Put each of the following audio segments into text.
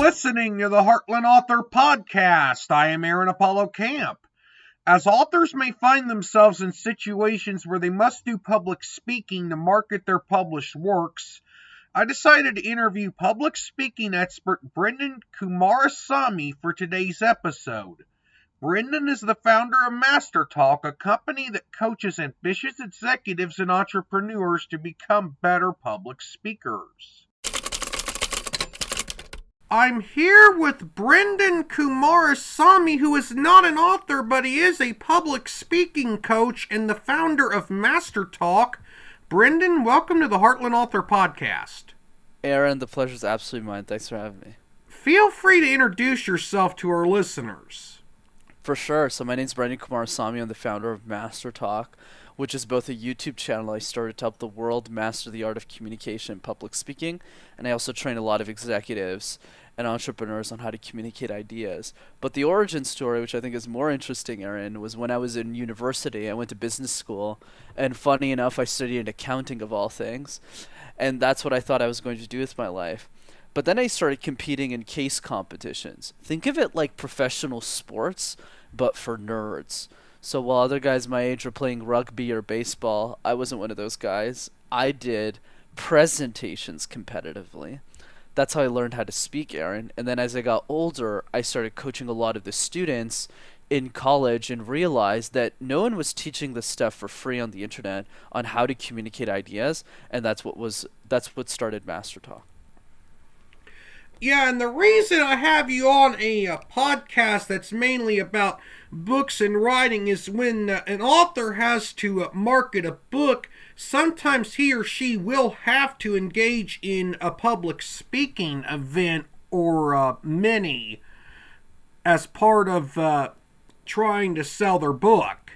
listening to the Heartland Author Podcast. I am Aaron Apollo Camp. As authors may find themselves in situations where they must do public speaking to market their published works, I decided to interview public speaking expert Brenden Kumarasamy for today's episode. Brenden is the founder of MasterTalk, a company that coaches ambitious executives and entrepreneurs to become better public speakers. I'm here with Brenden Kumarasamy, who is not an author, but he is a public speaking coach and the founder of MasterTalk. Brenden, welcome to the Heartland Author Podcast. Aaron, the pleasure's absolutely mine. Thanks for having me. Feel free to introduce yourself to our listeners. For sure. So my name's Brenden Kumarasamy. I'm the founder of MasterTalk, which is both a YouTube channel I started to help the world master the art of communication and public speaking, and I also train a lot of executives and entrepreneurs on how to communicate ideas. But the origin story, which I think is more interesting, Aaron, was when I was in university. I went to business school, and funny enough, I studied accounting of all things, and that's what I thought I was going to do with my life. But then I started competing in case competitions. Think of it like professional sports, but for nerds. So while other guys my age were playing rugby or baseball, I wasn't one of those guys. I did presentations competitively. That's how I learned how to speak, Aaron. And then as I got older, I started coaching a lot of the students in college and realized that no one was teaching this stuff for free on the internet on how to communicate ideas, and that's what started MasterTalk. Yeah, and the reason I have you on a podcast that's mainly about books and writing is when an author has to market a book, sometimes he or she will have to engage in a public speaking event or many as part of trying to sell their book.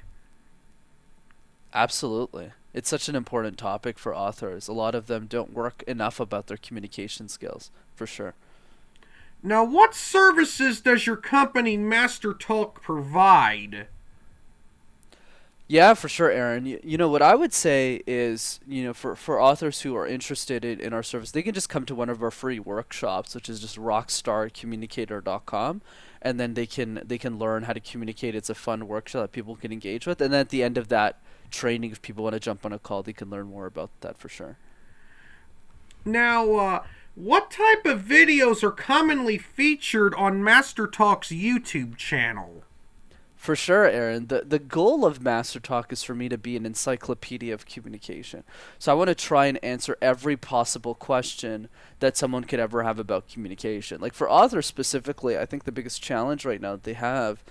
Absolutely. It's such an important topic for authors. A lot of them don't work enough about their communication skills, for sure. Now, what services does your company MasterTalk provide? Yeah, for sure, Aaron. You know, what I would say is, for authors who are interested in our service, they can just come to one of our free workshops, which is just rockstarcommunicator.com, and then they can learn how to communicate. It's a fun workshop that people can engage with. And then at the end of that training, if people want to jump on a call, they can learn more about that for sure. Now, what type of videos are commonly featured on MasterTalk's YouTube channel? For sure, Aaron. The goal of MasterTalk is for me to be an encyclopedia of communication. So I want to try and answer every possible question that someone could ever have about communication. Like for authors specifically, I think the biggest challenge right now that they have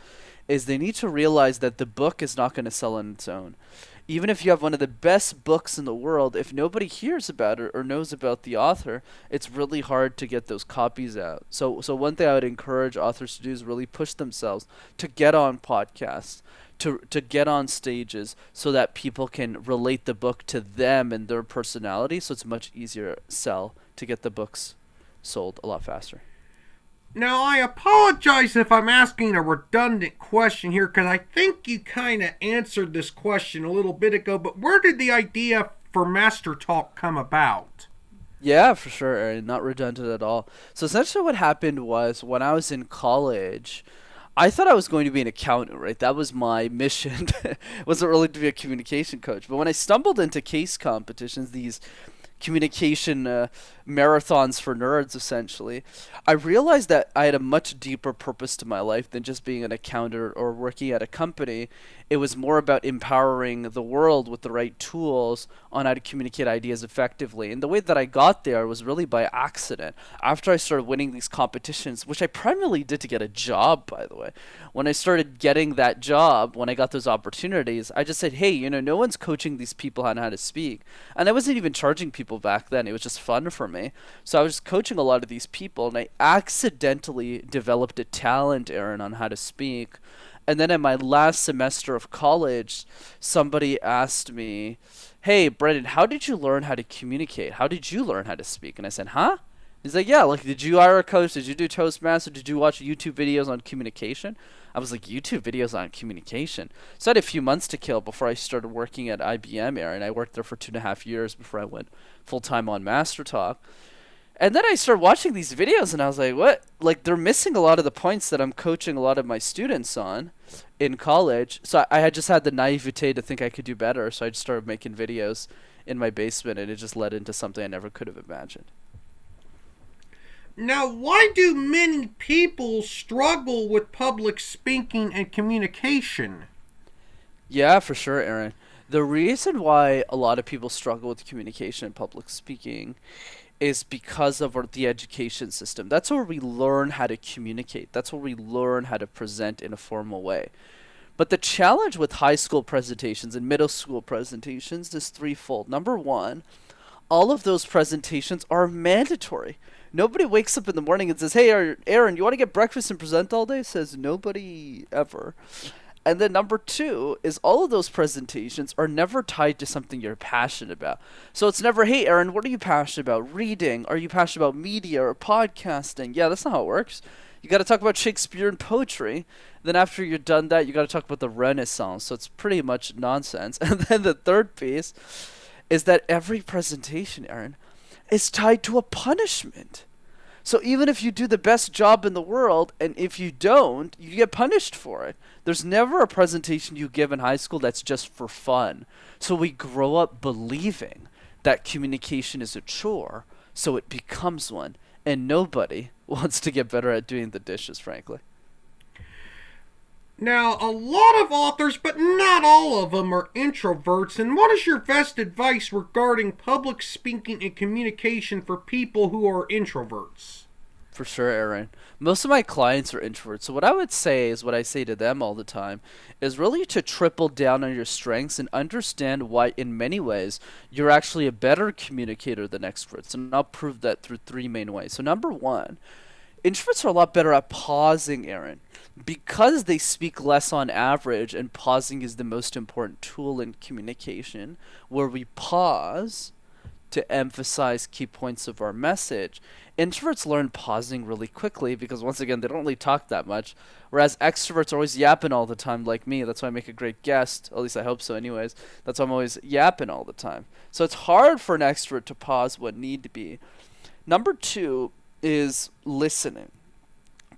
is they need to realize that the book is not going to sell on its own. Even if you have one of the best books in the world, if nobody hears about it or knows about the author, it's really hard to get those copies out. So one thing I would encourage authors to do is really push themselves to get on podcasts, to get on stages so that people can relate the book to them and their personality, so it's much easier to sell to get the books sold a lot faster. Now, I apologize if I'm asking a redundant question here, because I think you kind of answered this question a little bit ago, but where did the idea for MasterTalk come about? Yeah, for sure, Aaron. Not redundant at all. So essentially what happened was when I was in college, I thought I was going to be an accountant, right? That was my mission. It wasn't really to be a communication coach. But when I stumbled into case competitions, these communication marathons for nerds, essentially, I realized that I had a much deeper purpose to my life than just being an accountant or working at a company. It was more about empowering the world with the right tools on how to communicate ideas effectively. And the way that I got there was really by accident. After I started winning these competitions, which I primarily did to get a job, by the way, when I started getting that job, when I got those opportunities, I just said, hey, no one's coaching these people on how to speak. And I wasn't even charging people back then. It was just fun for me. So I was just coaching a lot of these people, and I accidentally developed a talent, Aaron, on how to speak. And then in my last semester of college, somebody asked me, hey, Brenden, how did you learn how to communicate? How did you learn how to speak? And I said, huh? He's like, yeah, like, did you hire a coach? Did you do Toastmaster? Did you watch YouTube videos on communication? I was like, YouTube videos on communication? So I had a few months to kill before I started working at IBM, Aaron. I worked there for 2.5 years before I went full-time on MasterTalk. And then I started watching these videos and I was like, what? Like, they're missing a lot of the points that I'm coaching a lot of my students on in college. So I had just had the naivete to think I could do better. So I just started making videos in my basement and it just led into something I never could have imagined. Now, why do many people struggle with public speaking and communication? Yeah, for sure, Aaron. The reason why a lot of people struggle with communication and public speaking is because of the education system. That's where we learn how to communicate. That's where we learn how to present in a formal way. But the challenge with high school presentations and middle school presentations is threefold. Number one, all of those presentations are mandatory. Nobody wakes up in the morning and says, "Hey, Aaron, you want to get breakfast and present all day?" Says nobody ever. And then number two is all of those presentations are never tied to something you're passionate about. So it's never, "Hey, Aaron, what are you passionate about? Reading? Are you passionate about media or podcasting?" Yeah, that's not how it works. You got to talk about Shakespeare and poetry. Then after you're done that, you got to talk about the Renaissance. So it's pretty much nonsense. And then the third piece is that every presentation, Aaron, is tied to a punishment. So even if you do the best job in the world, and if you don't, you get punished for it. There's never a presentation you give in high school that's just for fun. So we grow up believing that communication is a chore, so it becomes one. And nobody wants to get better at doing the dishes, frankly. Now, a lot of authors, but not all of them, are introverts. And what is your best advice regarding public speaking and communication for people who are introverts? For sure, Aaron. Most of my clients are introverts. So what I would say is what I say to them all the time is really to triple down on your strengths and understand why in many ways you're actually a better communicator than extroverts. And I'll prove that through three main ways. So number one, introverts are a lot better at pausing, Aaron. Because they speak less on average, and pausing is the most important tool in communication, where we pause to emphasize key points of our message. Introverts learn pausing really quickly because, once again, they don't really talk that much, whereas extroverts are always yapping all the time, like me. That's why I make a great guest. At least I hope so, anyways. That's why I'm always yapping all the time. So it's hard for an extrovert to pause what need to be. Number two is listening.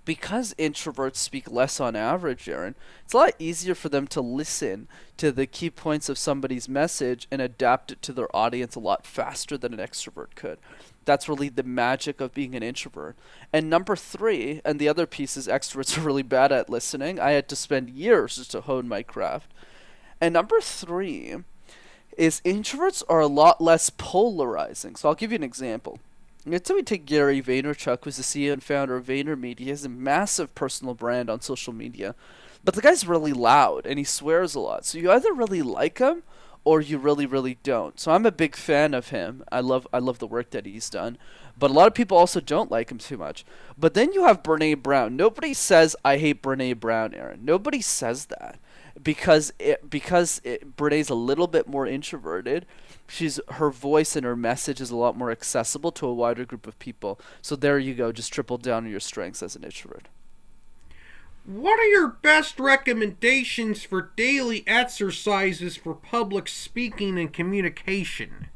Because introverts speak less on average, Aaron, it's a lot easier for them to listen to the key points of somebody's message and adapt it to their audience a lot faster than an extrovert could. That's really the magic of being an introvert. And number three, and the other piece is extroverts are really bad at listening. I had to spend years just to hone my craft. And number three is introverts are a lot less polarizing. So I'll give you an example. Let's say we take Gary Vaynerchuk, who's the CEO and founder of VaynerMedia. He has a massive personal brand on social media. But the guy's really loud, and he swears a lot. So you either really like him, or you really, really don't. So I'm a big fan of him. I love the work that he's done. But a lot of people also don't like him too much. But then you have Brene Brown. Nobody says, "I hate Brene Brown," Aaron. Nobody says that. Because Brene's a little bit more introverted. Her voice and her message is a lot more accessible to a wider group of people. So there you go. Just triple down on your strengths as an introvert. What are your best recommendations for daily exercises for public speaking and communication?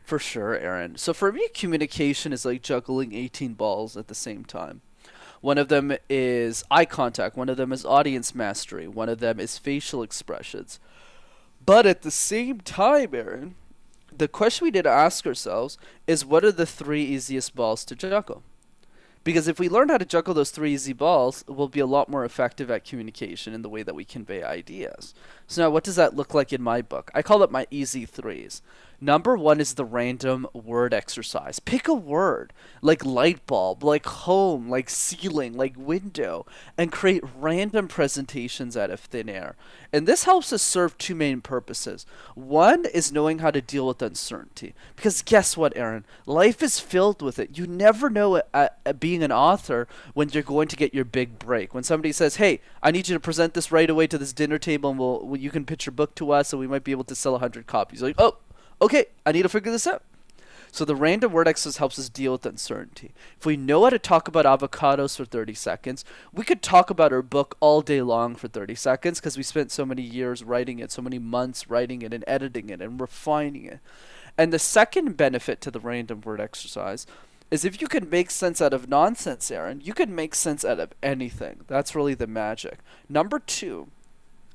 For sure, Aaron. So for me, communication is like juggling 18 balls at the same time. One of them is eye contact. One of them is audience mastery. One of them is facial expressions. But at the same time, Aaron, the question we need to ask ourselves is, what are the three easiest balls to juggle? Because if we learn how to juggle those three easy balls, we'll be a lot more effective at communication in the way that we convey ideas. So now, what does that look like in my book? I call it my easy threes. Number one is the random word exercise. Pick a word like light bulb, like home, like ceiling, like window, and create random presentations out of thin air. And this helps us serve two main purposes. One is knowing how to deal with uncertainty. Because guess what, Aaron? Life is filled with it. You never know being an author when you're going to get your big break. When somebody says, "Hey, I need you to present this right away to this dinner table, and you can pitch your book to us, and we might be able to sell 100 copies." Like, "Oh, okay, I need to figure this out." So the random word exercise helps us deal with uncertainty. If we know how to talk about avocados for 30 seconds, we could talk about our book all day long for 30 seconds because we spent so many years writing it, so many months writing it and editing it and refining it. And the second benefit to the random word exercise is if you can make sense out of nonsense, Aaron, you can make sense out of anything. That's really the magic. Number two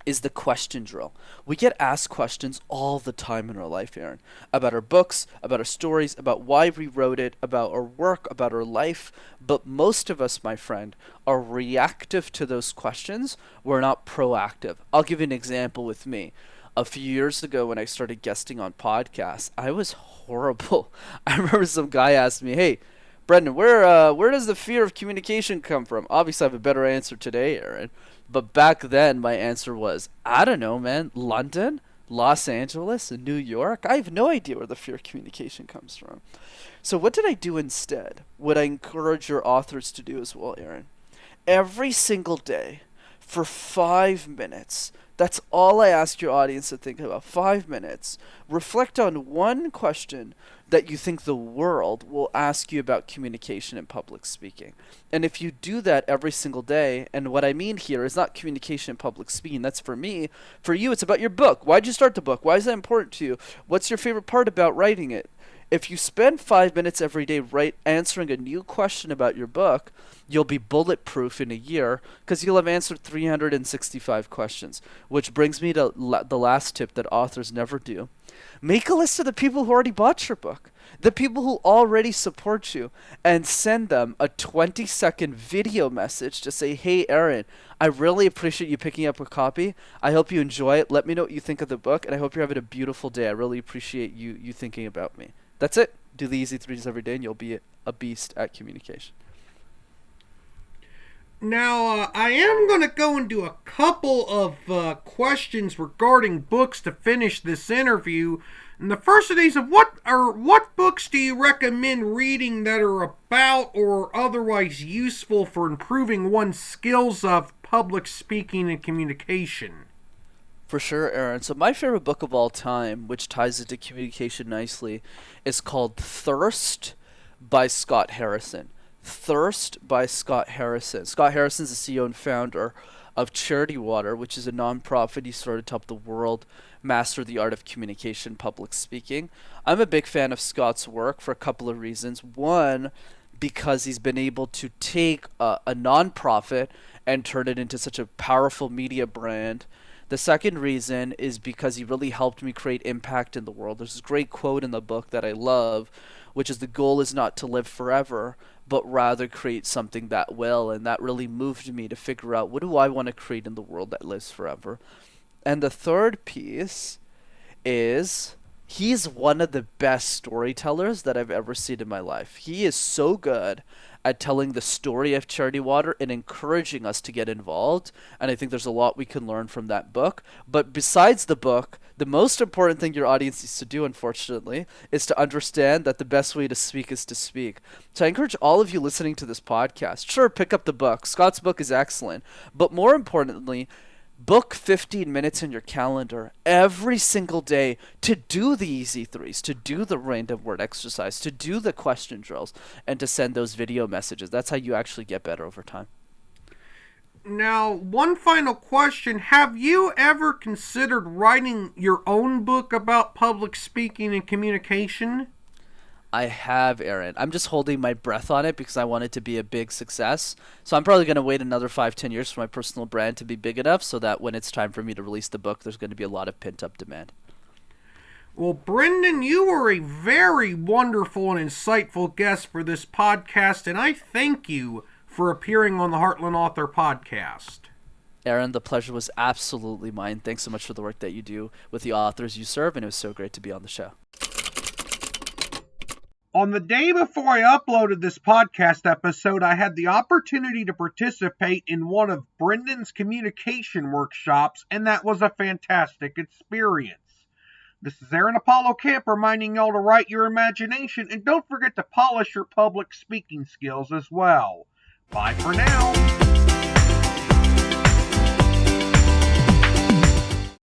is the question drill. We get asked questions all the time in our life, Aaron, about our books, about our stories, about why we wrote it, about our work, about our life. But most of us, my friend, are reactive to those questions. We're not proactive. I'll give you an example with me. A few years ago, when I started guesting on podcasts, I was horrible. I remember some guy asked me, "Hey, Brenden, where does the fear of communication come from?" Obviously, I have a better answer today, Aaron. But back then, my answer was, I don't know, man. London, Los Angeles, and New York. I have no idea where the fear of communication comes from. So what did I do instead? What I encourage your authors to do as well, Aaron. Every single day, for 5 minutes. That's all I ask your audience to think about. 5 minutes. Reflect on one question that you think the world will ask you about communication and public speaking. And if you do that every single day, and what I mean here is not communication and public speaking, that's for me. For you, it's about your book. Why'd you start the book? Why is that important to you? What's your favorite part about writing it? If you spend 5 minutes every day answering a new question about your book, you'll be bulletproof in a year because you'll have answered 365 questions. Which brings me to the last tip that authors never do. Make a list of the people who already bought your book, the people who already support you, and send them a 20-second video message to say, "Hey, Aaron, I really appreciate you picking up a copy. I hope you enjoy it. Let me know what you think of the book, and I hope you're having a beautiful day. I really appreciate you thinking about me." That's it. Do the easy threes every day, and you'll be a beast at communication. Now, I am going to go into a couple of questions regarding books to finish this interview. And the first of these, what books do you recommend reading that are about or otherwise useful for improving one's skills of public speaking and communication? For sure, Aaron. So my favorite book of all time, which ties into communication nicely, is called Thirst by Scott Harrison. Thirst by Scott Harrison. Scott Harrison is the CEO and founder of Charity Water, which is a nonprofit he started to help the world master the art of communication, public speaking. I'm a big fan of Scott's work for a couple of reasons. One, because he's been able to take a nonprofit and turn it into such a powerful media brand. The second reason is because he really helped me create impact in the world. There's this great quote in the book that I love, which is the goal is not to live forever, but rather create something that will. And that really moved me to figure out, what do I want to create in the world that lives forever? And the third piece is he's one of the best storytellers that I've ever seen in my life. He is so good at telling the story of Charity Water and encouraging us to get involved. And I think there's a lot we can learn from that book. But besides the book, the most important thing your audience needs to do, unfortunately, is to understand that the best way to speak is to speak. So I encourage all of you listening to this podcast, sure, pick up the book. Scott's book is excellent. But more importantly, book 15 minutes in your calendar every single day to do the easy threes, to do the random word exercise, to do the question drills, and to send those video messages. That's how you actually get better over time. Now, one final question. Have you ever considered writing your own book about public speaking and communication? I have, Aaron. I'm just holding my breath on it because I want it to be a big success. So I'm probably going to wait another 5-10 years for my personal brand to be big enough so that when it's time for me to release the book, there's going to be a lot of pent-up demand. Well, Brenden, you were a very wonderful and insightful guest for this podcast, and I thank you for appearing on the Heartland Author Podcast. Aaron, the pleasure was absolutely mine. Thanks so much for the work that you do with the authors you serve, and it was so great to be on the show. On the day before I uploaded this podcast episode, I had the opportunity to participate in one of Brenden's communication workshops, and that was a fantastic experience. This is Aaron Apollo Camp reminding y'all to write your imagination, and don't forget to polish your public speaking skills as well. Bye for now.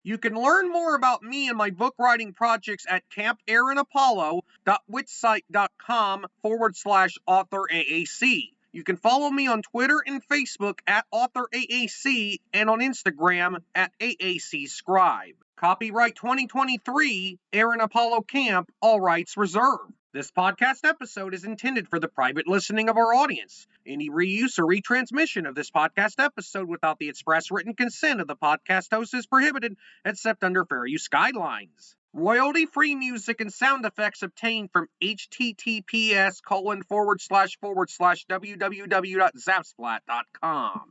You can learn more about me and my book writing projects at campaaronapollo.wixsite.com/authoraac. You can follow me on Twitter and Facebook at authoraac and on Instagram at aacscribe. Copyright 2023, Aaron Apollo Camp, all rights reserved. This podcast episode is intended for the private listening of our audience. Any reuse or retransmission of this podcast episode without the express written consent of the podcast host is prohibited, except under fair use guidelines. Royalty-free music and sound effects obtained from https://www.zapsplat.com.